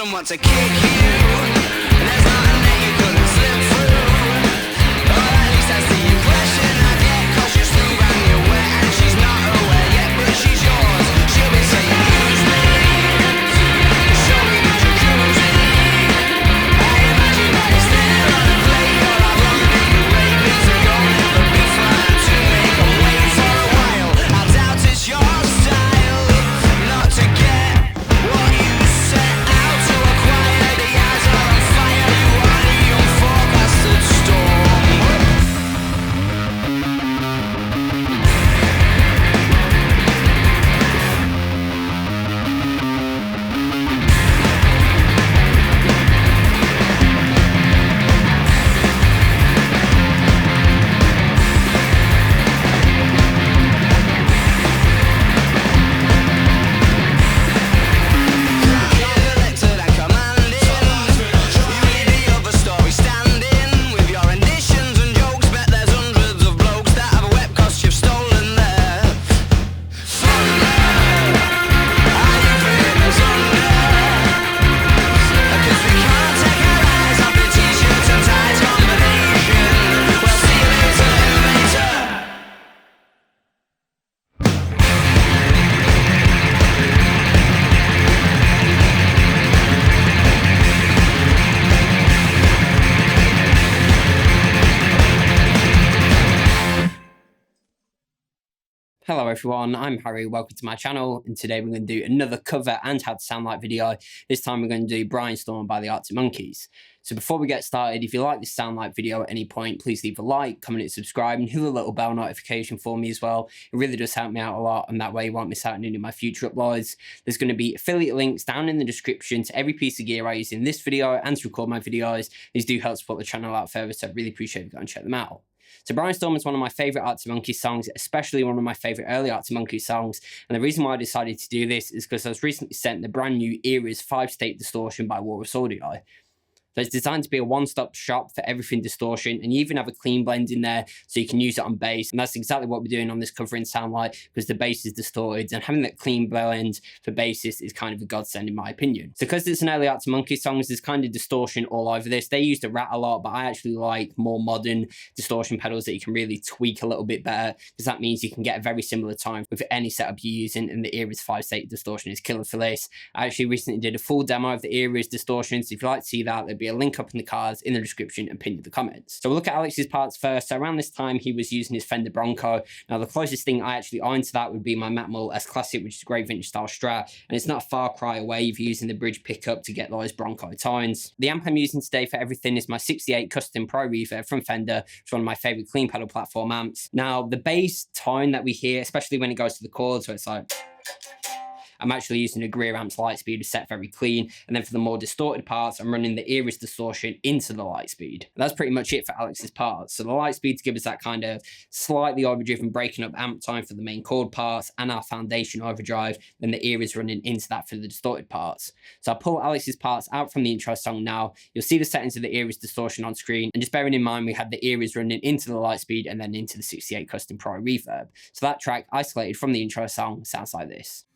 someone to kick you. There's nothing that you couldn't slip through. Or at least that's the impression I get, 'cause you're still around your way and she's not aware yet, but she's yours. She'll be saying, use me, show me that you're cruising. I imagine that it's there on a plate, or I run that you rape, so you'll never be fine to make a wait for a while. I doubt it's your style not to get what you set out to acquire. The eyes are on fire, you are the unforecasted storm. Hello everyone, I'm Harry, welcome to my channel, and today we're going to do another cover and how to sound like video. This time we're going to do Brianstorm by the Arctic Monkeys. So before we get started, if you like this sound like video at any point, please leave a like, comment and subscribe, and hit the little bell notification for me as well. It really does help me out a lot, and that way you won't miss out on any of my future uploads. There's going to be affiliate links down in the description to every piece of gear I use in this video and to record my videos. These do help support the channel out further, so I really appreciate you go and check them out. So Brianstorm is one of my favourite Arctic Monkeys songs, especially one of my favourite early Arctic Monkeys songs, and the reason why I decided to do this is because I was recently sent the brand new Eras 5-state distortion by Walrus Audio. So it's designed to be a one-stop shop for everything distortion, and you even have a clean blend in there so you can use it on bass, and that's exactly what we're doing on this cover in Sound Like, because the bass is distorted, and having that clean blend for bassists is kind of a godsend in my opinion. So because it's an early Arctic Monkeys song, there's kind of distortion all over this. They used a rat a lot, but I actually like more modern distortion pedals that you can really tweak a little bit better, because that means you can get a very similar tone with any setup you're using, and the Eras 5-state distortion is killer for this. I actually recently did a full demo of the Eras distortion, so if you'd like to see that, there'll be a link up in the cards in the description and pinned in the comments. So we'll look at Alex's parts first. So around this time he was using his Fender Bronco. Now the closest thing I actually own to that would be my Macmull S-Classic, which is a great vintage style Strat, and it's not a far cry away if you're using the bridge pickup to get those Bronco tones. The amp I'm using today for everything is my 68 Custom Pro Reverb from Fender. It's one of my favorite clean pedal platform amps. Now the bass tone that we hear, especially when it goes to the chords, so it's like, I'm actually using a Greer Lightspeed to set very clean, and then for the more distorted parts, I'm running the Eras Distortion into the Lightspeed. That's pretty much it for Alex's parts. So the Lightspeed to give us that kind of slightly overdriven breaking up amp tone for the main chord parts and our foundation overdrive, then the Eras running into that for the distorted parts. So I'll pull Alex's parts out from the intro song now. You'll see the settings of the Eras Distortion on screen, and just bearing in mind we had the Eras running into the Lightspeed and then into the 68 Custom Pro Reverb. So that track isolated from the intro song sounds like this.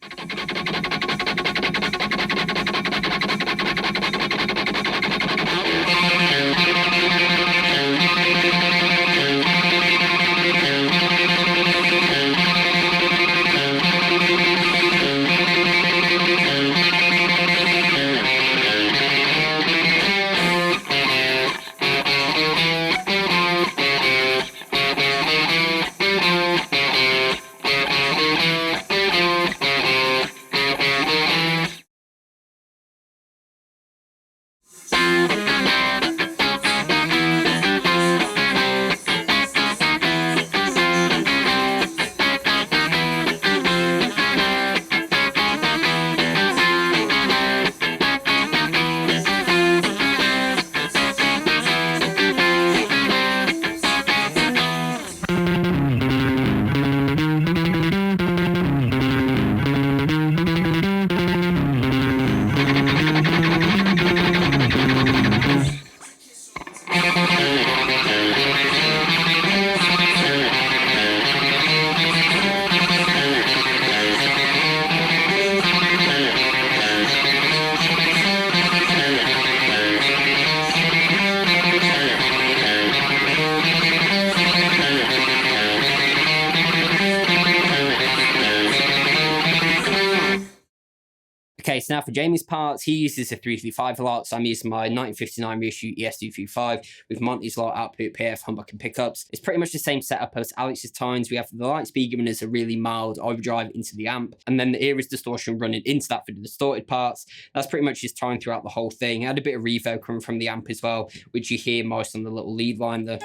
so now for Jamie's parts, he uses a 335 lot, so I'm using my 1959 Reissue ES235 with Montys lot, output, PF, humbucker and pickups. It's pretty much the same setup as Alex's tones. We have the Lightspeed giving us a really mild overdrive into the amp, and then the Eras Distortion running into that for the distorted parts. That's pretty much his tone throughout the whole thing. I had a bit of reverb coming from the amp as well, which you hear most on the little lead line there.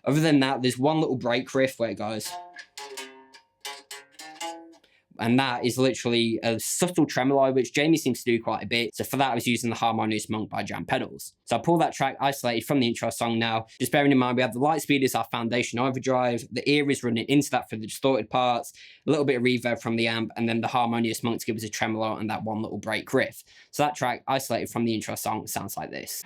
Other than that, there's one little break riff where it goes. And that is literally a subtle tremolo, which Jamie seems to do quite a bit. So for that, I was using the Harmonious Monk by Jam Pedals. So I pull that track isolated from the intro song now. Just bearing in mind, we have the Lightspeed as our foundation overdrive, the Eras running into that for the distorted parts, a little bit of reverb from the amp, and then the Harmonious Monk to give us a tremolo and that one little break riff. So that track isolated from the intro song sounds like this.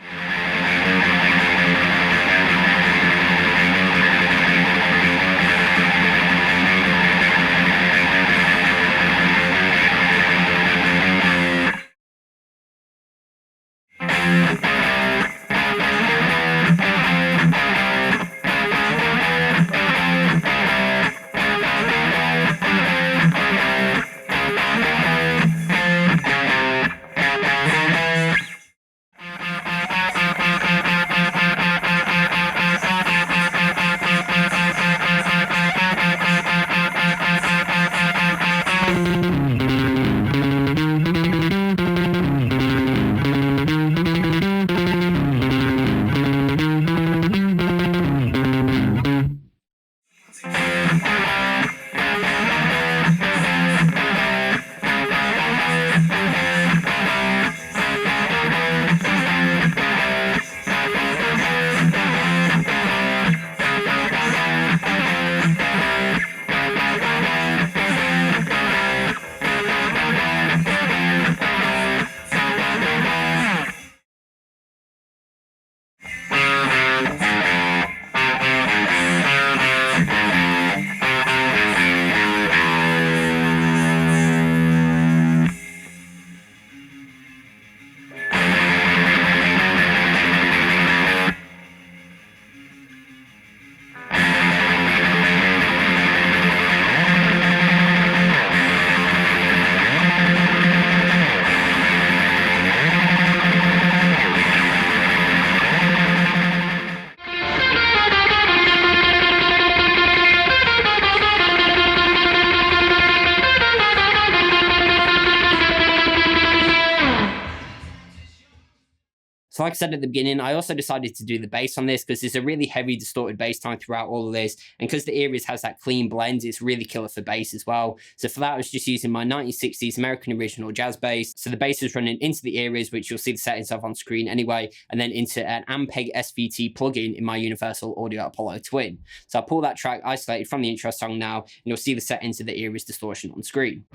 So like I said at the beginning, I also decided to do the bass on this because there's a really heavy distorted bass tone throughout all of this. And because the Eras has that clean blend, it's really killer for bass as well. So for that, I was just using my 1960s American original jazz bass. So the bass is running into the Eras, which you'll see the settings of on screen anyway, and then into an MKII SVT plugin in my Universal Audio Apollo Twin. So I'll pull that track isolated from the intro song now, and you'll see the settings of the Eras Distortion on screen.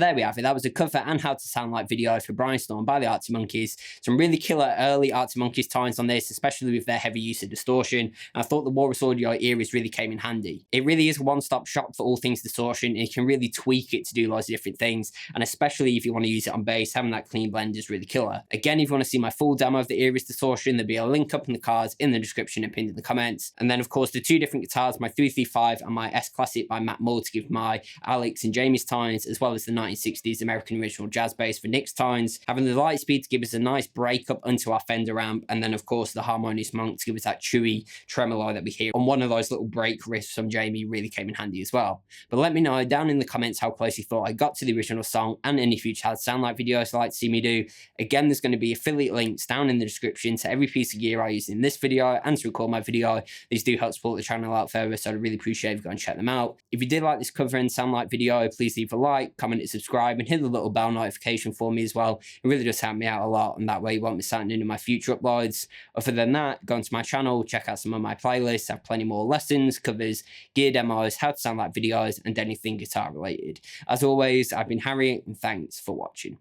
there we have it. That was a cover and how to sound like video for Brainstorm by the Arctic Monkeys. Some really killer early Arctic Monkeys tones on this, especially with their heavy use of distortion. And I thought the Walrus Audio Eras really came in handy. It really is a one-stop shop for all things distortion. And you can really tweak it to do lots of different things. And especially if you want to use it on bass, having that clean blend is really killer. Again, if you want to see my full demo of the Eras Distortion, there'll be a link up in the cards, in the description, and pinned in the comments. And then, of course, the two different guitars, my 335 and my S-Classic by Macmull, to give my Alex and Jamie's tones, as well as the 1960s American original jazz bass for Nick's tones. Having the Lightspeed to give us a nice break up onto our Fender amp, and then, of course, the Harmonious Monk to give us that chewy tremolo that we hear on one of those little break riffs from Jamie really came in handy as well. But let me know down in the comments how close you thought I got to the original song and any future How to Sound Like videos you'd like to see me do. Again, there's going to be affiliate links down in the description to every piece of gear I use in this video and to record my video. These do help support the channel out further, so I'd really appreciate if you go and check them out. If you did like this cover and sound like video, please leave a like, comment, and subscribe, and hit the little bell notification for me as well. It really does help me out a lot, and that way you won't miss out on any of my future uploads. Other than that, go onto my channel, check out some of my playlists. I have plenty more lessons, covers, gear demos, how to sound like videos, and anything guitar related. As always, I've been Harry, and thanks for watching.